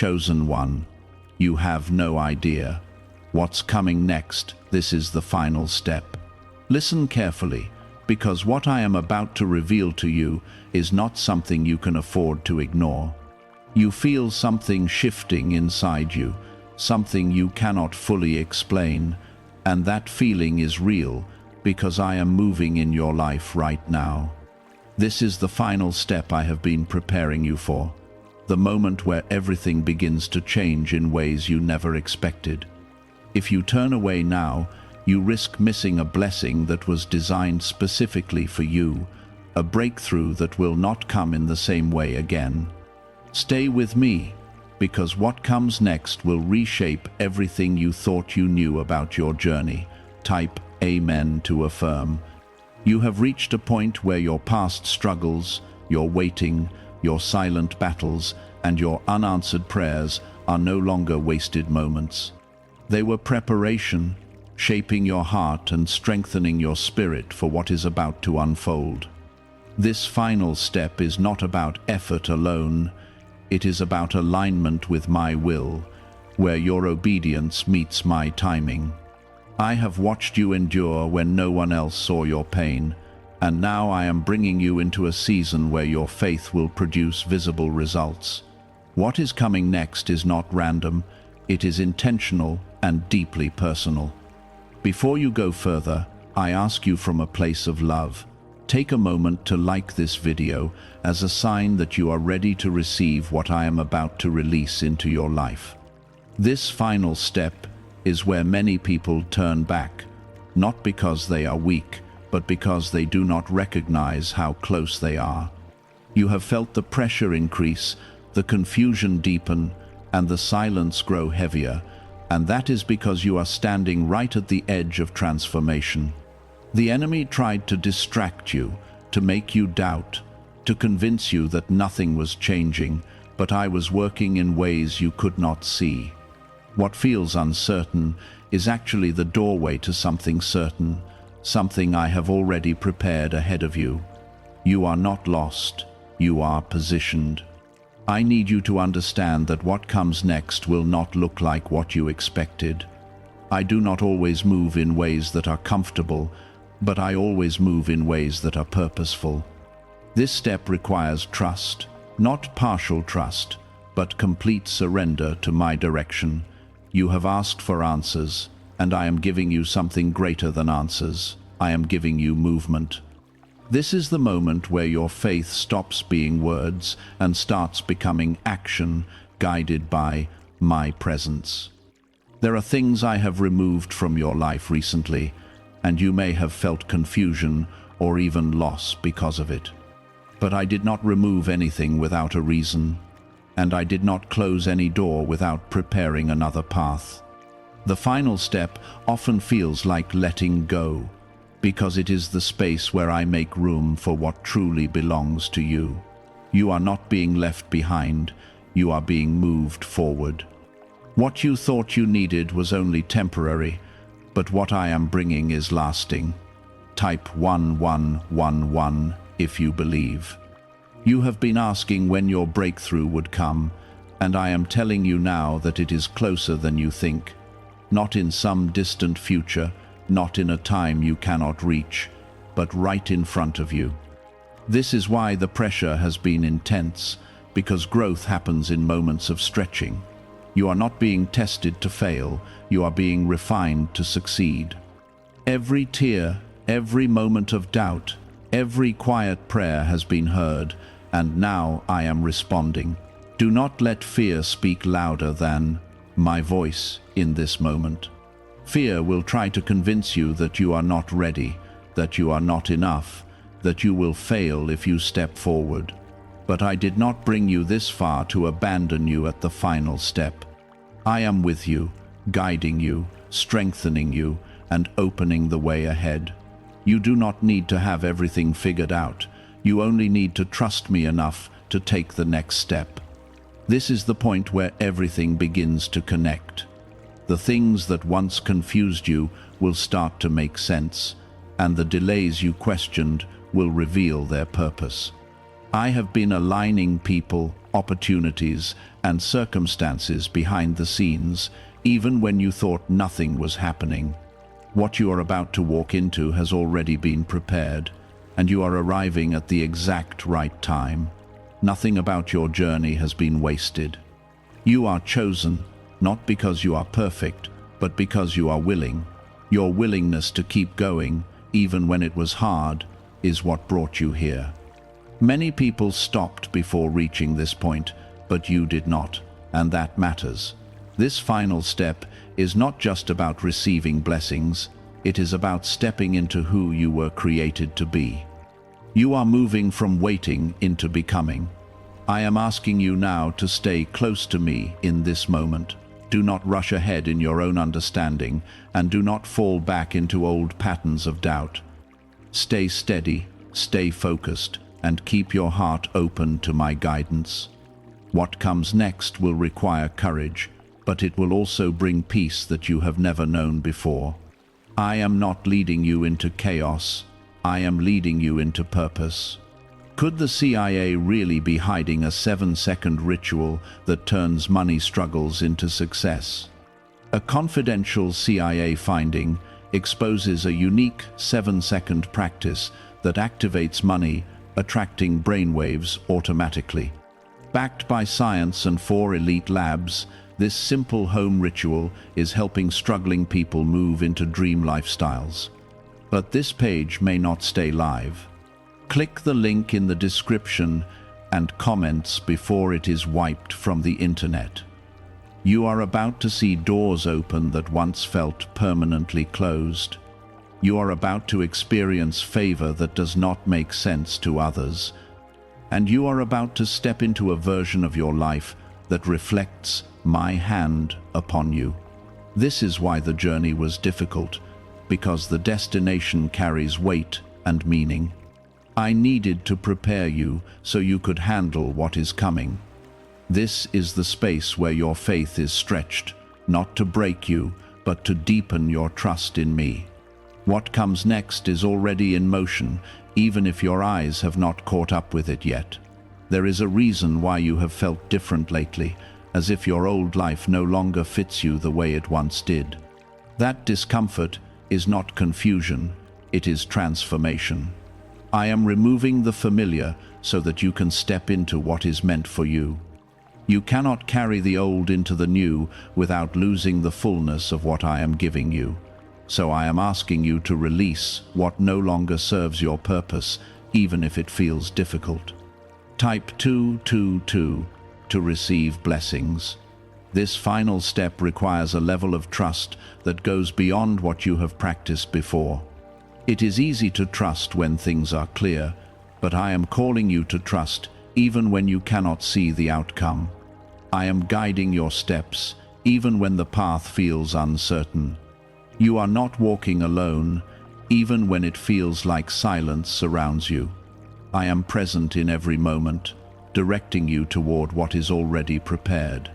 chosen one, you have no idea. What's coming next, this is the final step. Listen carefully, because what I am about to reveal to you is not something you can afford to ignore. You feel something shifting inside you, something you cannot fully explain, and that feeling is real because I am moving in your life right now. This is the final step I have been preparing you for, the moment where everything begins to change in ways you never expected. If you turn away now, you risk missing a blessing that was designed specifically for you, a breakthrough that will not come in the same way again. Stay with me, because what comes next will reshape everything you thought you knew about your journey. Type Amen to affirm. You have reached a point where your past struggles, your waiting, your silent battles, and your unanswered prayers are no longer wasted moments. They were preparation, shaping your heart and strengthening your spirit for what is about to unfold. This final step is not about effort alone. It is about alignment with my will, where your obedience meets my timing. I have watched you endure when no one else saw your pain, and now I am bringing you into a season where your faith will produce visible results. What is coming next is not random, it is intentional and deeply personal. Before you go further, I ask you from a place of love. Take a moment to like this video as a sign that you are ready to receive what I am about to release into your life. This final step is where many people turn back, not because they are weak, but because they do not recognize how close they are. You have felt the pressure increase, the confusion deepen, and the silence grow heavier, and that is because you are standing right at the edge of transformation. The enemy tried to distract you, to make you doubt, to convince you that nothing was changing, but I was working in ways you could not see. What feels uncertain is actually the doorway to something certain, something I have already prepared ahead of you. You are not lost, you are positioned. I need you to understand that what comes next will not look like what you expected. I do not always move in ways that are comfortable, but I always move in ways that are purposeful. This step requires trust, not partial trust, but complete surrender to my direction. You have asked for answers, and I am giving you something greater than answers. I am giving you movement. This is the moment where your faith stops being words and starts becoming action, guided by my presence. There are things I have removed from your life recently, and you may have felt confusion or even loss because of it. But I did not remove anything without a reason, and I did not close any door without preparing another path. The final step often feels like letting go, because it is the space where I make room for what truly belongs to you. You are not being left behind, you are being moved forward. What you thought you needed was only temporary, but what I am bringing is lasting. Type 1111 if you believe. You have been asking when your breakthrough would come, and I am telling you now that it is closer than you think. Not in some distant future, not in a time you cannot reach, but right in front of you. This is why the pressure has been intense, because growth happens in moments of stretching. You are not being tested to fail, you are being refined to succeed. Every tear, every moment of doubt, every quiet prayer has been heard, and now I am responding. Do not let fear speak louder than my voice in this moment. Fear will try to convince you that you are not ready, that you are not enough, that you will fail if you step forward. But I did not bring you this far to abandon you at the final step. I am with you, guiding you, strengthening you, and opening the way ahead. You do not need to have everything figured out. You only need to trust me enough to take the next step. This is the point where everything begins to connect. The things that once confused you will start to make sense, and the delays you questioned will reveal their purpose. I have been aligning people, opportunities, and circumstances behind the scenes, even when you thought nothing was happening. What you are about to walk into has already been prepared, and you are arriving at the exact right time. Nothing about your journey has been wasted. You are chosen, not because you are perfect, but because you are willing. Your willingness to keep going, even when it was hard, is what brought you here. Many people stopped before reaching this point, but you did not, and that matters. This final step is not just about receiving blessings, it is about stepping into who you were created to be. You are moving from waiting into becoming. I am asking you now to stay close to me in this moment. Do not rush ahead in your own understanding, and do not fall back into old patterns of doubt. Stay steady, stay focused, and keep your heart open to my guidance. What comes next will require courage, but it will also bring peace that you have never known before. I am not leading you into chaos. I am leading you into purpose. Could the CIA really be hiding a 7-second ritual that turns money struggles into success? A confidential CIA finding exposes a unique 7-second practice that activates money, attracting brainwaves automatically. Backed by science and 4 elite labs, this simple home ritual is helping struggling people move into dream lifestyles. But this page may not stay live. Click the link in the description and comments before it is wiped from the internet. You are about to see doors open that once felt permanently closed. You are about to experience favor that does not make sense to others. And you are about to step into a version of your life that reflects my hand upon you. This is why the journey was difficult, because the destination carries weight and meaning. I needed to prepare you so you could handle what is coming. This is the space where your faith is stretched, not to break you, but to deepen your trust in me. What comes next is already in motion, even if your eyes have not caught up with it yet. There is a reason why you have felt different lately, as if your old life no longer fits you the way it once did. That discomfort is not confusion, it is transformation. I am removing the familiar so that you can step into what is meant for you. You cannot carry the old into the new without losing the fullness of what I am giving you. So I am asking you to release what no longer serves your purpose, even if it feels difficult. Type 222 to receive blessings. This final step requires a level of trust that goes beyond what you have practiced before. It is easy to trust when things are clear, but I am calling you to trust even when you cannot see the outcome. I am guiding your steps, even when the path feels uncertain. You are not walking alone, even when it feels like silence surrounds you. I am present in every moment, directing you toward what is already prepared.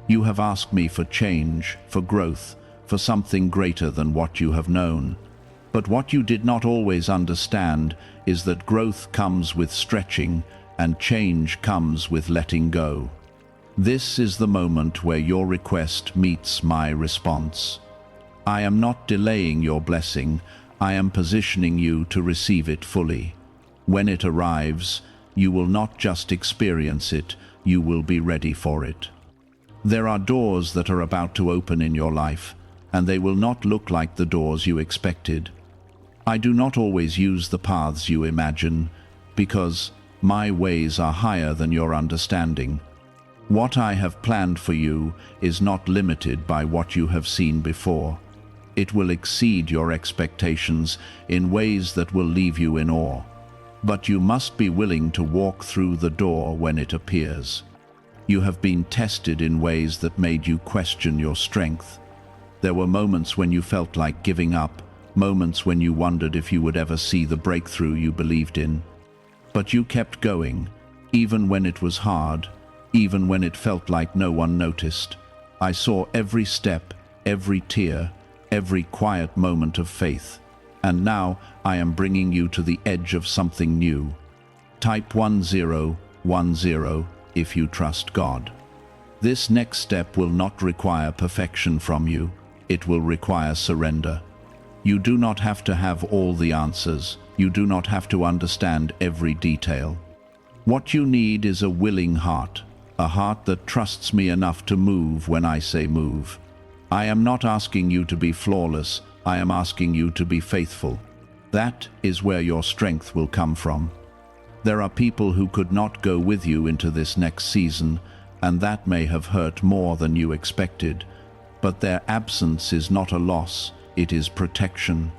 You have asked me for change, for growth, for something greater than what you have known. But what you did not always understand is that growth comes with stretching and change comes with letting go. This is the moment where your request meets my response. I am not delaying your blessing, I am positioning you to receive it fully. When it arrives, you will not just experience it, you will be ready for it. There are doors that are about to open in your life, and they will not look like the doors you expected. I do not always use the paths you imagine, because my ways are higher than your understanding. What I have planned for you is not limited by what you have seen before. It will exceed your expectations in ways that will leave you in awe. But you must be willing to walk through the door when it appears. You have been tested in ways that made you question your strength. There were moments when you felt like giving up, moments when you wondered if you would ever see the breakthrough you believed in. But you kept going, even when it was hard, even when it felt like no one noticed. I saw every step, every tear, every quiet moment of faith. And now I am bringing you to the edge of something new. Type 1010 if you trust God. This next step will not require perfection from you. It will require surrender. You do not have to have all the answers. You do not have to understand every detail. What you need is a willing heart, a heart that trusts me enough to move when I say move. I am not asking you to be flawless. I am asking you to be faithful. That is where your strength will come from. There are people who could not go with you into this next season, and that may have hurt more than you expected. But their absence is not a loss, it is protection.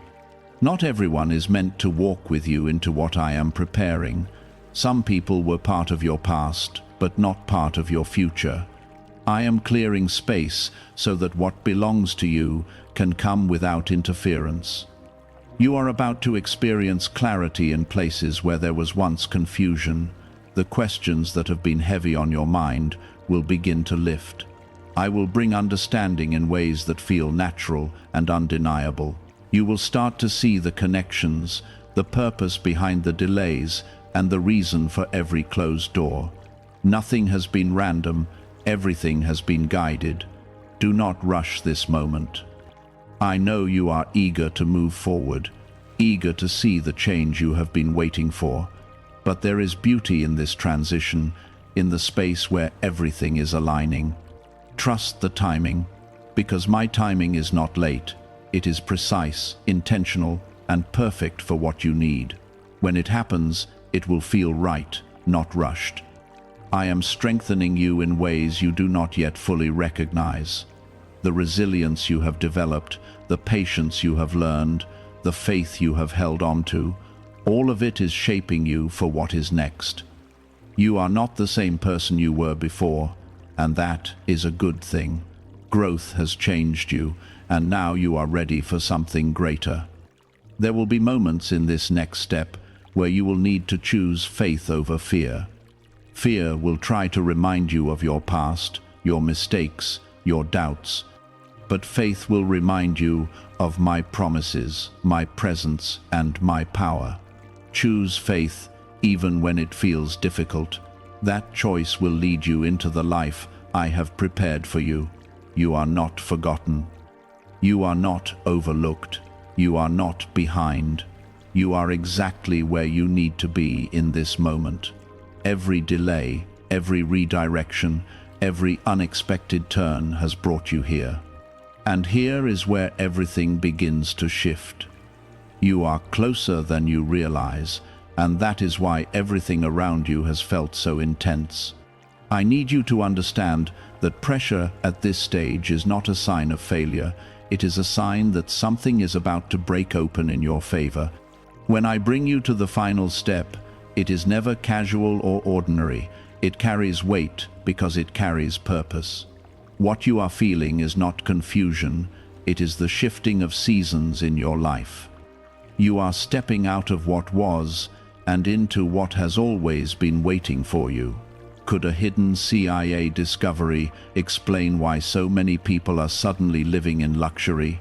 Not everyone is meant to walk with you into what I am preparing. Some people were part of your past, but not part of your future. I am clearing space so that what belongs to you can come without interference. You are about to experience clarity in places where there was once confusion. The questions that have been heavy on your mind will begin to lift. I will bring understanding in ways that feel natural and undeniable. You will start to see the connections, the purpose behind the delays, and the reason for every closed door. Nothing has been random, everything has been guided. Do not rush this moment. I know you are eager to move forward, eager to see the change you have been waiting for. But there is beauty in this transition, in the space where everything is aligning. Trust the timing, because my timing is not late. It is precise, intentional, and perfect for what you need. When it happens, it will feel right, not rushed. I am strengthening you in ways you do not yet fully recognize. The resilience you have developed, the patience you have learned, the faith you have held on to, all of it is shaping you for what is next. You are not the same person you were before, and that is a good thing. Growth has changed you, and now you are ready for something greater. There will be moments in this next step where you will need to choose faith over fear. Fear will try to remind you of your past, your mistakes, your doubts. But faith will remind you of my promises, my presence, and my power. Choose faith even when it feels difficult. That choice will lead you into the life I have prepared for you. You are not forgotten. You are not overlooked. You are not behind. You are exactly where you need to be in this moment. Every delay, every redirection, every unexpected turn has brought you here. And here is where everything begins to shift. You are closer than you realize, and that is why everything around you has felt so intense. I need you to understand that pressure at this stage is not a sign of failure. It is a sign that something is about to break open in your favor. When I bring you to the final step, it is never casual or ordinary. It carries weight because it carries purpose. What you are feeling is not confusion, it is the shifting of seasons in your life. You are stepping out of what was and into what has always been waiting for you. Could a hidden CIA discovery explain why so many people are suddenly living in luxury?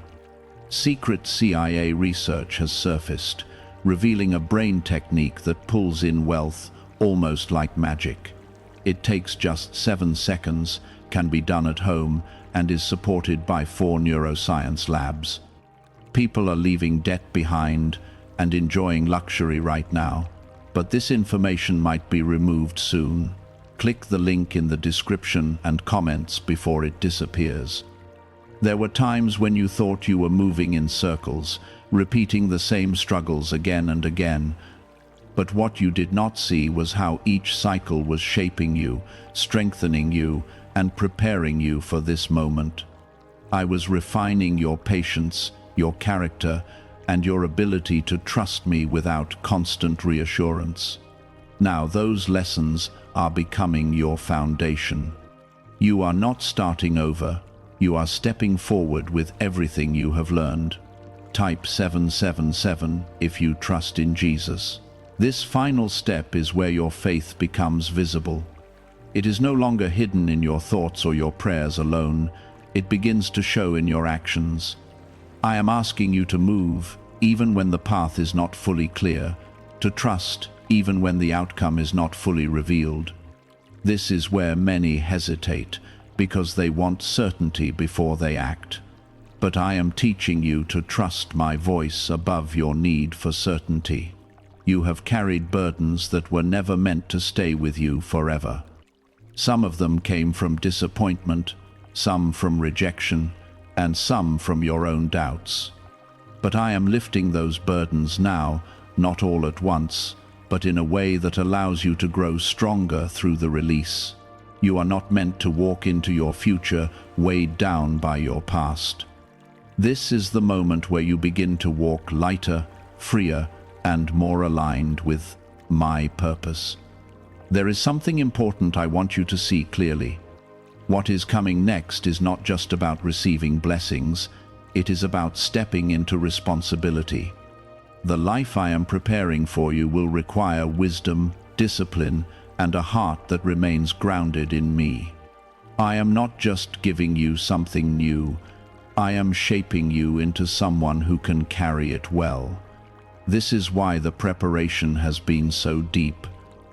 Secret CIA research has surfaced, revealing a brain technique that pulls in wealth almost like magic. It takes just 7 seconds, can be done at home, and is supported by 4 neuroscience labs. People are leaving debt behind and enjoying luxury right now, but this information might be removed soon. Click the link in the description and comments before it disappears. There were times when you thought you were moving in circles, repeating the same struggles again and again. But what you did not see was how each cycle was shaping you, strengthening you, and preparing you for this moment. I was refining your patience, your character, and your ability to trust me without constant reassurance. Now those lessons are becoming your foundation. You are not starting over, you are stepping forward with everything you have learned. Type 777 if you trust in Jesus. This final step is where your faith becomes visible. It is no longer hidden in your thoughts or your prayers alone. It begins to show in your actions. I am asking you to move, even when the path is not fully clear, to trust even when the outcome is not fully revealed. This is where many hesitate, because they want certainty before they act. But I am teaching you to trust my voice above your need for certainty. You have carried burdens that were never meant to stay with you forever. Some of them came from disappointment, some from rejection, and some from your own doubts. But I am lifting those burdens now, not all at once, but in a way that allows you to grow stronger through the release. You are not meant to walk into your future weighed down by your past. This is the moment where you begin to walk lighter, freer, and more aligned with my purpose. There is something important I want you to see clearly. What is coming next is not just about receiving blessings, it is about stepping into responsibility. The life I am preparing for you will require wisdom, discipline, and a heart that remains grounded in me. I am not just giving you something new, I am shaping you into someone who can carry it well. This is why the preparation has been so deep.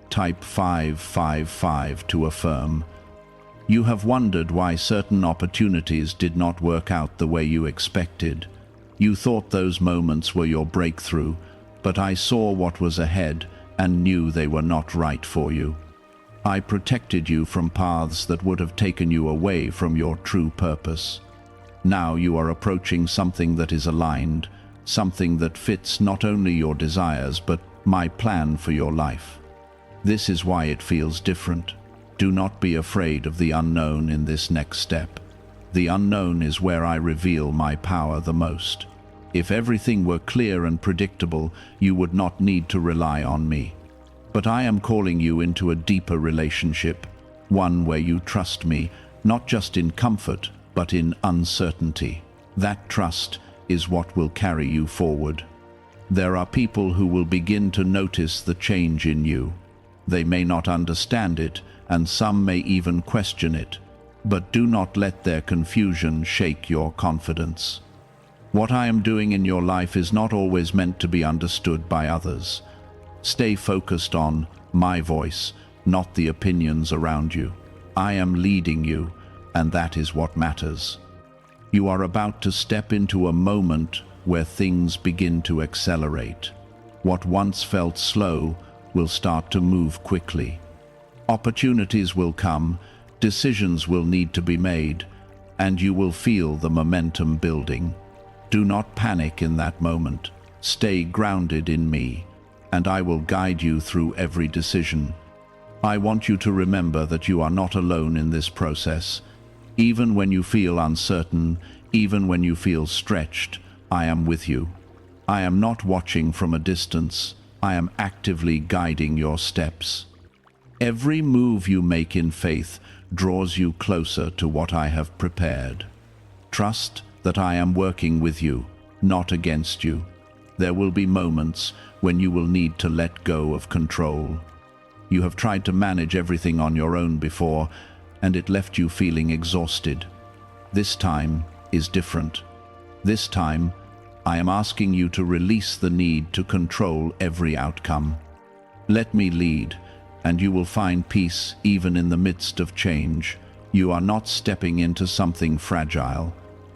Type 555 to affirm. You have wondered why certain opportunities did not work out the way you expected. You thought those moments were your breakthrough, but I saw what was ahead and knew they were not right for you. I protected you from paths that would have taken you away from your true purpose. Now you are approaching something that is aligned, something that fits not only your desires but my plan for your life. This is why it feels different. Do not be afraid of the unknown in this next step. The unknown is where I reveal my power the most. If everything were clear and predictable, you would not need to rely on me. But I am calling you into a deeper relationship, one where you trust me, not just in comfort, but in uncertainty. That trust is what will carry you forward. There are people who will begin to notice the change in you. They may not understand it, and some may even question it, but do not let their confusion shake your confidence. What I am doing in your life is not always meant to be understood by others. Stay focused on my voice, not the opinions around you. I am leading you, and that is what matters. You are about to step into a moment where things begin to accelerate. What once felt slow will start to move quickly. Opportunities will come, decisions will need to be made, and you will feel the momentum building. Do not panic in that moment. Stay grounded in me, and I will guide you through every decision. I want you to remember that you are not alone in this process. Even when you feel uncertain, even when you feel stretched, I am with you. I am not watching from a distance. I am actively guiding your steps. Every move you make in faith draws you closer to what I have prepared. Trust that I am working with you, not against you. There will be moments when you will need to let go of control. You have tried to manage everything on your own before, and it left you feeling exhausted. This time is different. This time, I am asking you to release the need to control every outcome. Let me lead, and you will find peace even in the midst of change. You are not stepping into something fragile.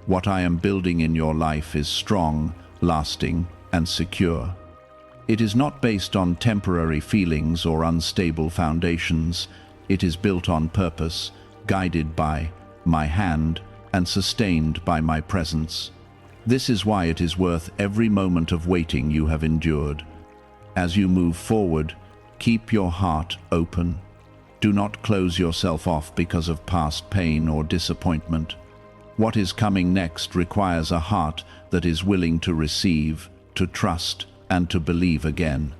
What I am building in your life is strong, lasting, and secure. It is not based on temporary feelings or unstable foundations. It is built on purpose, guided by my hand, and sustained by my presence. This is why it is worth every moment of waiting you have endured. As you move forward, keep your heart open. Do not close yourself off because of past pain or disappointment. What is coming next requires a heart that is willing to receive, to trust, and to believe again.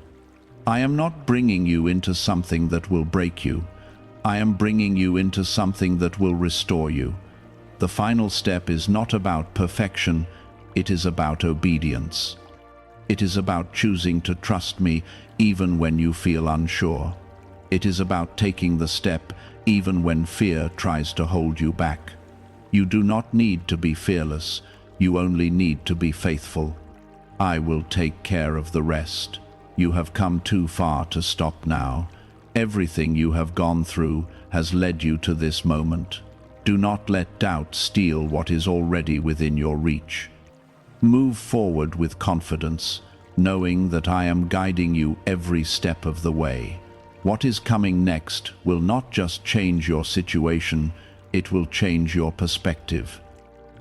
I am not bringing you into something that will break you. I am bringing you into something that will restore you. The final step is not about perfection, it is about obedience. It is about choosing to trust me even when you feel unsure. It is about taking the step even when fear tries to hold you back. You do not need to be fearless, you only need to be faithful. I will take care of the rest. You have come too far to stop now. Everything you have gone through has led you to this moment. Do not let doubt steal what is already within your reach. Move forward with confidence, knowing that I am guiding you every step of the way. What is coming next will not just change your situation, it will change your perspective.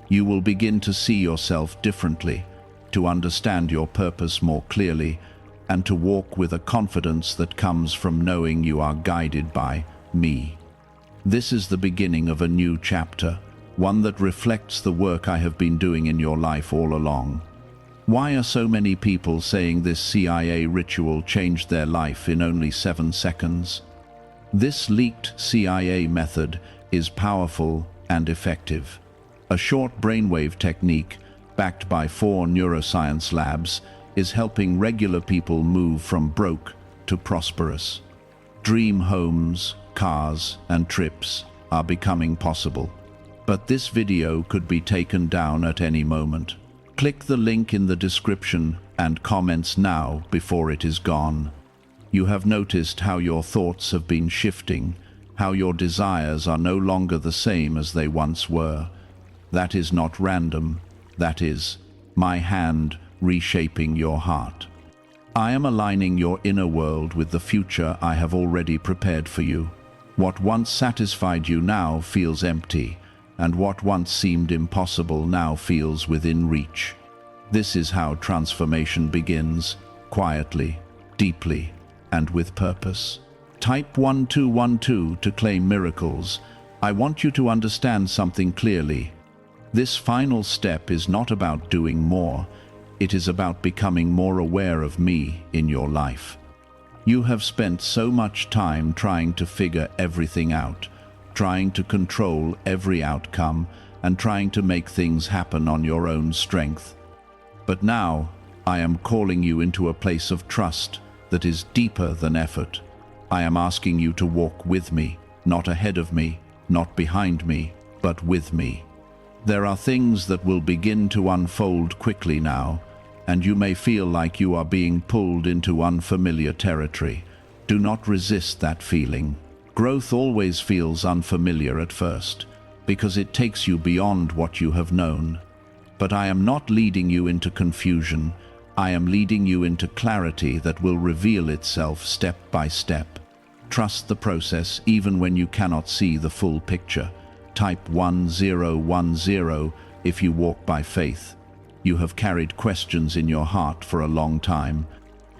You will begin to see yourself differently, to understand your purpose more clearly, and to walk with a confidence that comes from knowing you are guided by me. This is the beginning of a new chapter, one that reflects the work I have been doing in your life all along. Why are so many people saying this CIA ritual changed their life in only 7 seconds? This leaked CIA method is powerful and effective. A short brainwave technique, backed by 4 neuroscience labs, is helping regular people move from broke to prosperous. Dream homes, cars, and trips are becoming possible. But this video could be taken down at any moment. Click the link in the description and comments now before it is gone. You have noticed how your thoughts have been shifting, how your desires are no longer the same as they once were. That is not random. That is my hand reshaping your heart. I am aligning your inner world with the future I have already prepared for you. What once satisfied you now feels empty, and what once seemed impossible now feels within reach. This is how transformation begins, quietly, deeply, and with purpose. Type 1212 to claim miracles. I want you to understand something clearly. This final step is not about doing more. It is about becoming more aware of me in your life. You have spent so much time trying to figure everything out, trying to control every outcome, and trying to make things happen on your own strength. But now, I am calling you into a place of trust that is deeper than effort. I am asking you to walk with me, not ahead of me, not behind me, but with me. There are things that will begin to unfold quickly now, and you may feel like you are being pulled into unfamiliar territory. Do not resist that feeling. Growth always feels unfamiliar at first, because it takes you beyond what you have known. But I am not leading you into confusion. I am leading you into clarity that will reveal itself step by step. Trust the process even when you cannot see the full picture. Type 1010 if you walk by faith. You have carried questions in your heart for a long time.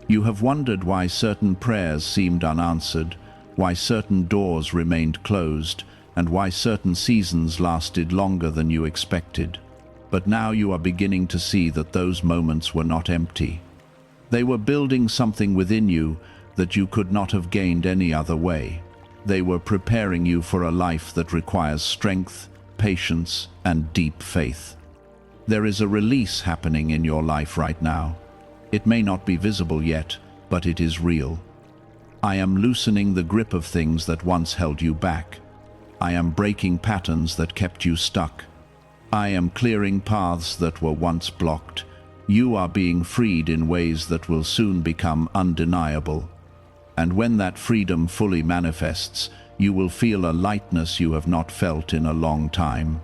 You have wondered why certain prayers seemed unanswered, why certain doors remained closed, and why certain seasons lasted longer than you expected. But now you are beginning to see that those moments were not empty. They were building something within you that you could not have gained any other way. They were preparing you for a life that requires strength, patience, and deep faith. There is a release happening in your life right now. It may not be visible yet, but it is real. I am loosening the grip of things that once held you back. I am breaking patterns that kept you stuck. I am clearing paths that were once blocked. You are being freed in ways that will soon become undeniable. And when that freedom fully manifests, you will feel a lightness you have not felt in a long time.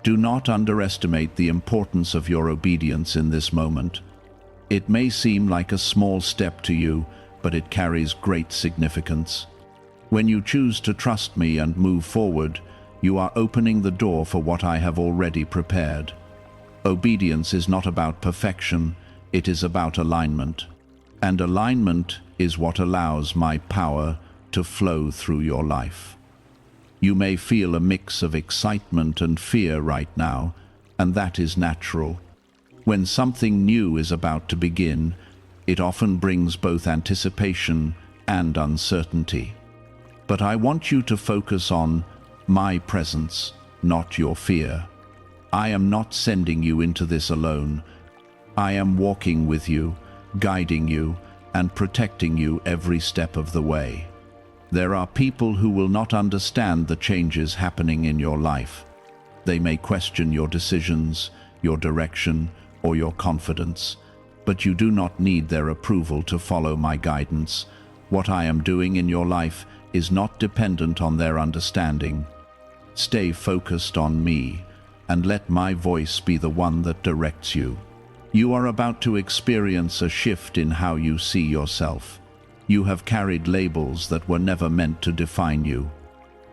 Do not underestimate the importance of your obedience in this moment. It may seem like a small step to you, but it carries great significance. When you choose to trust me and move forward, you are opening the door for what I have already prepared. Obedience is not about perfection, it is about alignment. And alignment is what allows my power to flow through your life. You may feel a mix of excitement and fear right now, and that is natural. When something new is about to begin, it often brings both anticipation and uncertainty. But I want you to focus on my presence, not your fear. I am not sending you into this alone. I am walking with you, guiding you, and protecting you every step of the way. There are people who will not understand the changes happening in your life. They may question your decisions, your direction, or your confidence. but you do not need their approval to follow my guidance. What I am doing in your life is not dependent on their understanding. Stay focused on me, and let my voice be the one that directs you. You are about to experience a shift in how you see yourself. You have carried labels that were never meant to define you.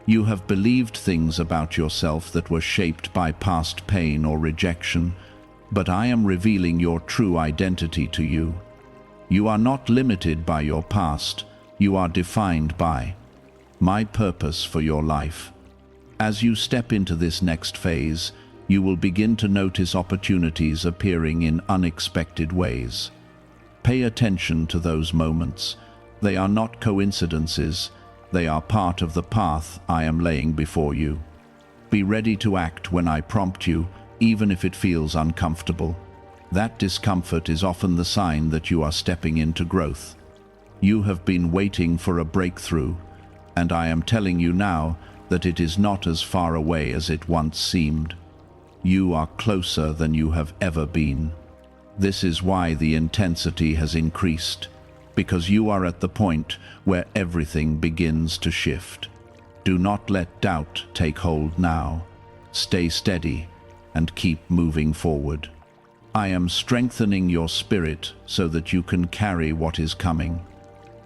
You have believed things about yourself that were shaped by past pain or rejection, but I am revealing your true identity to you. You are not limited by your past, you are defined by my purpose for your life. As you step into this next phase, you will begin to notice opportunities appearing in unexpected ways. Pay attention to those moments. They are not coincidences, they are part of the path I am laying before you. Be ready to act when I prompt you, even if it feels uncomfortable. That discomfort is often the sign that you are stepping into growth. You have been waiting for a breakthrough, and I am telling you now that it is not as far away as it once seemed. You are closer than you have ever been. This is why the intensity has increased, because you are at the point where everything begins to shift. Do not let doubt take hold now. Stay steady and keep moving forward. I am strengthening your spirit so that you can carry what is coming.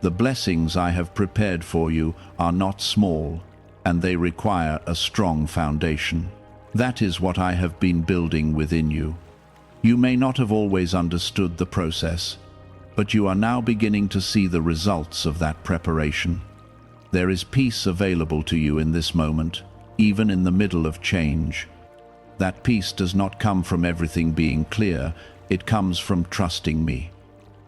The blessings I have prepared for you are not small, and they require a strong foundation. That is what I have been building within you. You may not have always understood the process, but you are now beginning to see the results of that preparation. There is peace available to you in this moment, even in the middle of change. That peace does not come from everything being clear, it comes from trusting me.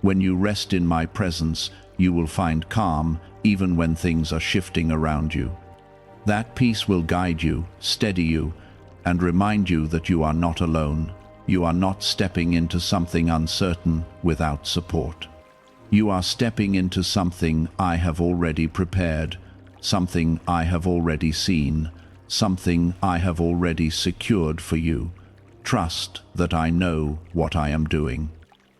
When you rest in my presence, you will find calm even when things are shifting around you. That peace will guide you, steady you, and remind you that you are not alone. You are not stepping into something uncertain without support. You are stepping into something I have already prepared, something I have already seen, something I have already secured for you. Trust that I know what I am doing.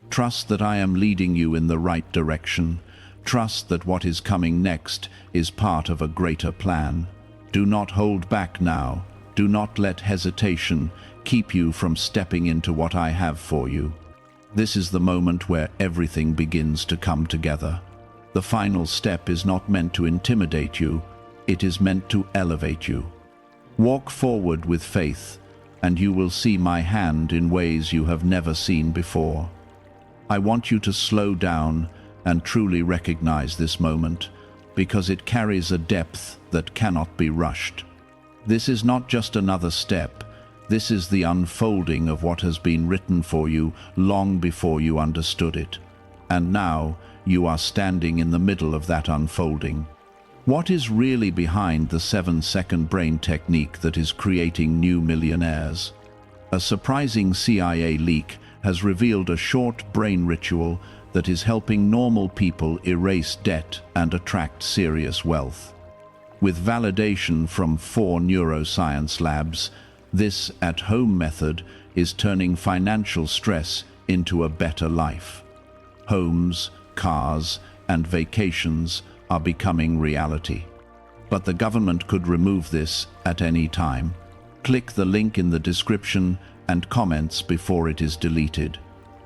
Trust that I am leading you in the right direction. Trust that what is coming next is part of a greater plan. Do not hold back now. Do not let hesitation keep you from stepping into what I have for you. This is the moment where everything begins to come together. The final step is not meant to intimidate you, it is meant to elevate you. Walk forward with faith, and you will see my hand in ways you have never seen before. I want you to slow down and truly recognize this moment, because it carries a depth that cannot be rushed. This is not just another step. This is the unfolding of what has been written for you long before you understood it. And now you are standing in the middle of that unfolding. What is really behind the 7-second brain technique that is creating new millionaires? A surprising CIA leak has revealed a short brain ritual that is helping normal people erase debt and attract serious wealth. With validation from 4 neuroscience labs, this at-home method is turning financial stress into a better life. Homes, cars, and vacations are becoming reality. But the government could remove this at any time. Click the link in the description and comments before it is deleted.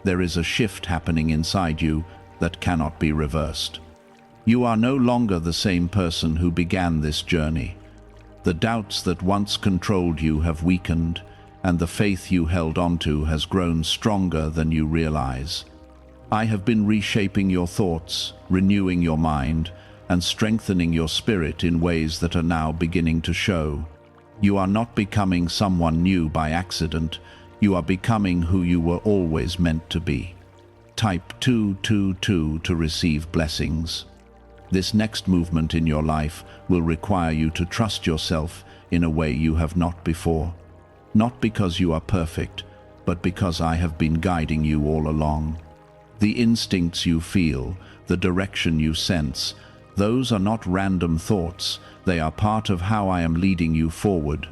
There is a shift happening inside you that cannot be reversed. You are no longer the same person who began this journey. The doubts that once controlled you have weakened, and the faith you held onto has grown stronger than you realize. I have been reshaping your thoughts, renewing your mind, and strengthening your spirit in ways that are now beginning to show. You are not becoming someone new by accident. You are becoming who you were always meant to be. Type 222 to receive blessings. This next movement in your life will require you to trust yourself in a way you have not before. Not because you are perfect, but because I have been guiding you all along. The instincts you feel, the direction you sense, those are not random thoughts. They are part of how I am leading you forward.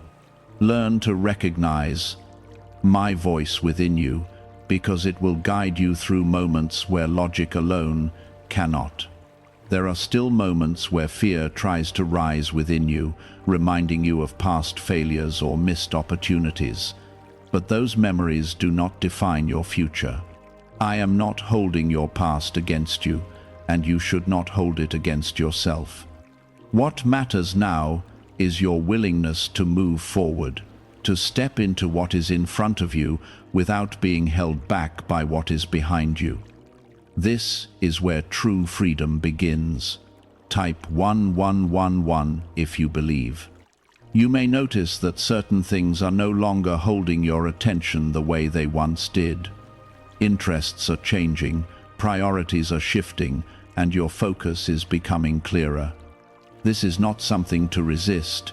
Learn to recognize my voice within you because it will guide you through moments where logic alone cannot. There are still moments where fear tries to rise within you, reminding you of past failures or missed opportunities. But those memories do not define your future. I am not holding your past against you, and you should not hold it against yourself. What matters now is your willingness to move forward, to step into what is in front of you without being held back by what is behind you. This is where true freedom begins. Type 1111 if you believe. You may notice that certain things are no longer holding your attention the way they once did. Interests are changing, priorities are shifting, and your focus is becoming clearer. This is not something to resist,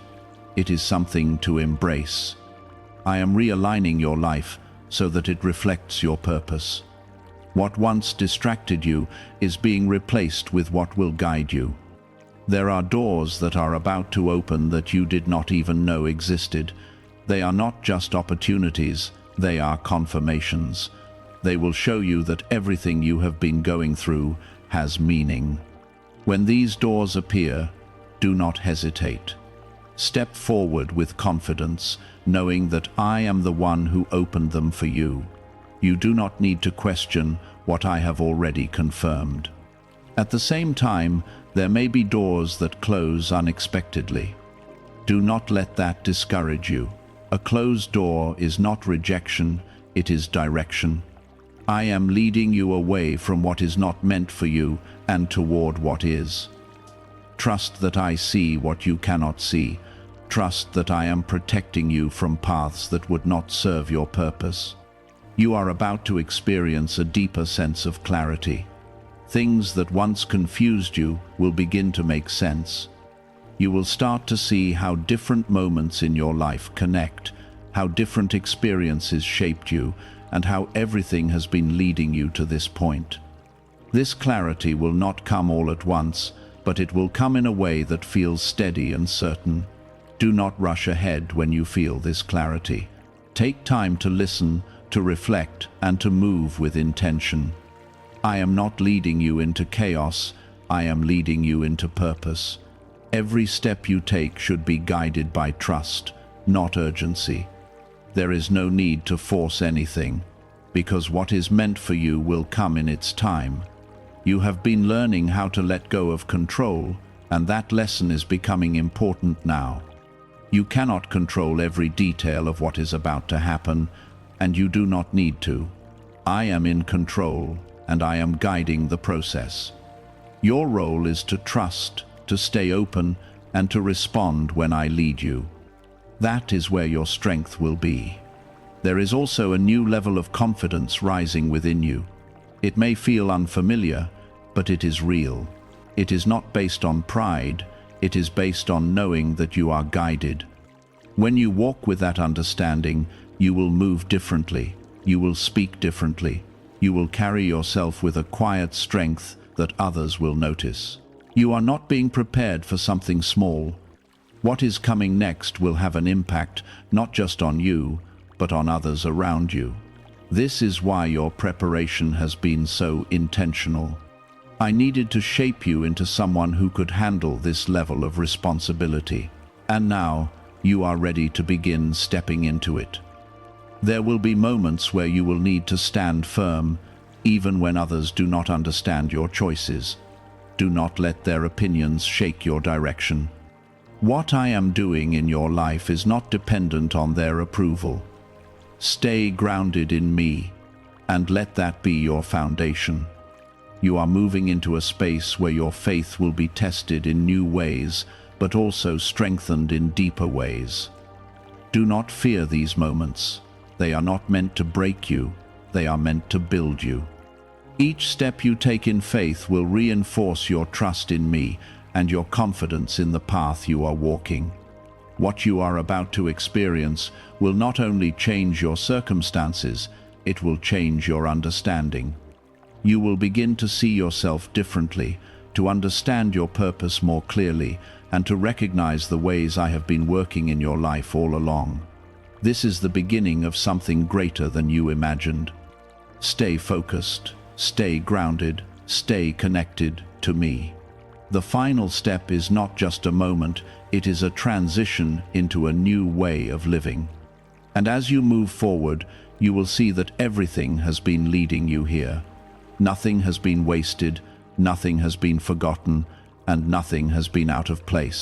it is something to embrace. I am realigning your life so that it reflects your purpose. What once distracted you is being replaced with what will guide you. There are doors that are about to open that you did not even know existed. They are not just opportunities, they are confirmations. They will show you that everything you have been going through has meaning. When these doors appear, do not hesitate. Step forward with confidence, knowing that I am the one who opened them for you. You do not need to question what I have already confirmed. At the same time, there may be doors that close unexpectedly. Do not let that discourage you. A closed door is not rejection, it is direction. I am leading you away from what is not meant for you and toward what is. Trust that I see what you cannot see. Trust that I am protecting you from paths that would not serve your purpose. You are about to experience a deeper sense of clarity. Things that once confused you will begin to make sense. You will start to see how different moments in your life connect, how different experiences shaped you, and how everything has been leading you to this point. This clarity will not come all at once, but it will come in a way that feels steady and certain. Do not rush ahead when you feel this clarity. Take time to listen, to reflect, and to move with intention. I am not leading you into chaos, I am leading you into purpose. Every step you take should be guided by trust, not urgency. There is no need to force anything, because what is meant for you will come in its time. You have been learning how to let go of control, and that lesson is becoming important now. You cannot control every detail of what is about to happen, and you do not need to. I am in control, and I am guiding the process. Your role is to trust, to stay open, and to respond when I lead you. That is where your strength will be. There is also a new level of confidence rising within you. It may feel unfamiliar, but it is real. It is not based on pride, it is based on knowing that you are guided. When you walk with that understanding, you will move differently, you will speak differently, you will carry yourself with a quiet strength that others will notice. You are not being prepared for something small. What is coming next will have an impact not just on you, but on others around you. This is why your preparation has been so intentional. I needed to shape you into someone who could handle this level of responsibility. And now, you are ready to begin stepping into it. There will be moments where you will need to stand firm, even when others do not understand your choices. Do not let their opinions shake your direction. What I am doing in your life is not dependent on their approval. Stay grounded in me, and let that be your foundation. You are moving into a space where your faith will be tested in new ways, but also strengthened in deeper ways. Do not fear these moments. They are not meant to break you, they are meant to build you. Each step you take in faith will reinforce your trust in me and your confidence in the path you are walking. What you are about to experience will not only change your circumstances, it will change your understanding. You will begin to see yourself differently, to understand your purpose more clearly, and to recognize the ways I have been working in your life all along. This is the beginning of something greater than you imagined. Stay focused, stay grounded, stay connected to me. The final step is not just a moment, it is a transition into a new way of living. And as you move forward, you will see that everything has been leading you here. Nothing has been wasted, nothing has been forgotten, and nothing has been out of place.